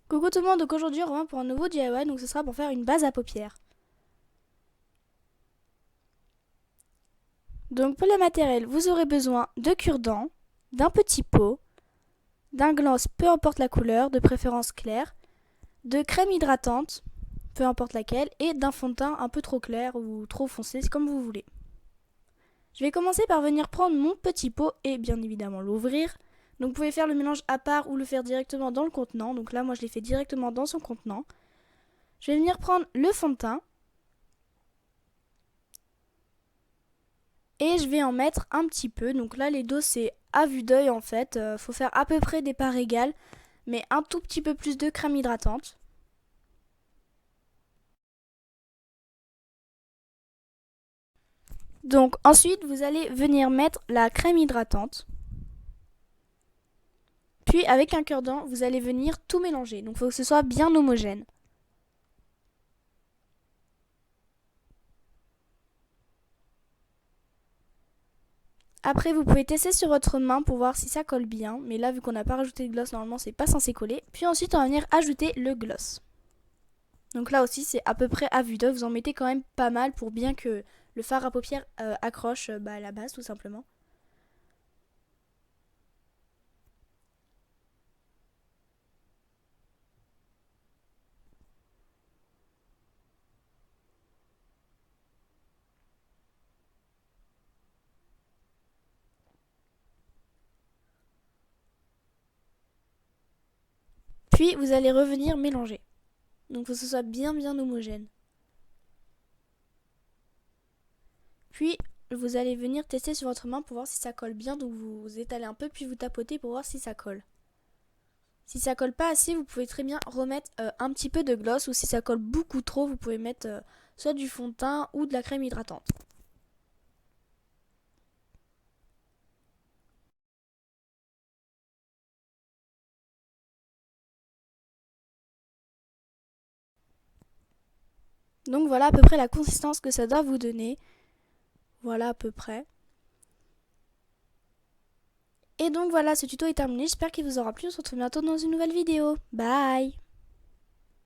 Coucou tout le monde, donc aujourd'hui on revient pour un nouveau DIY, donc ce sera pour faire une base à paupières. Donc pour les matériels, vous aurez besoin de cure-dents, d'un petit pot, d'un gloss peu importe la couleur, de préférence claire, de crème hydratante, peu importe laquelle, et d'un fond de teint un peu trop clair ou trop foncé, c'est comme vous voulez. Je vais commencer par venir prendre mon petit pot et bien évidemment l'ouvrir. Donc vous pouvez faire le mélange à part ou le faire directement dans le contenant, donc là moi je l'ai fait directement dans son contenant. Je vais venir prendre le fond de teint. Et je vais en mettre un petit peu. Donc là, les doses, c'est à vue d'œil en fait. Faut faire à peu près des parts égales, mais un tout petit peu plus de crème hydratante. Donc ensuite, vous allez venir mettre la crème hydratante. Puis avec un cure-dent, vous allez venir tout mélanger. Donc il faut que ce soit bien homogène. Après, vous pouvez tester sur votre main pour voir si ça colle bien. Mais là, vu qu'on n'a pas rajouté de gloss, normalement, c'est pas censé coller. Puis ensuite, on va venir ajouter le gloss. Donc là aussi, c'est à peu près à vue d'œil. Vous en mettez quand même pas mal pour bien que le fard à paupières accroche à la base, tout simplement. Puis vous allez revenir mélanger. Donc il faut que ce soit bien homogène. Puis vous allez venir tester sur votre main pour voir si ça colle bien. Donc vous étalez un peu puis vous tapotez pour voir si ça colle. Si ça colle pas assez, vous pouvez très bien remettre un petit peu de gloss, ou si ça colle beaucoup trop, vous pouvez mettre soit du fond de teint ou de la crème hydratante. Donc voilà à peu près la consistance que ça doit vous donner. Voilà à peu près. Et donc voilà, ce tuto est terminé, j'espère qu'il vous aura plu, on se retrouve bientôt dans une nouvelle vidéo. Bye!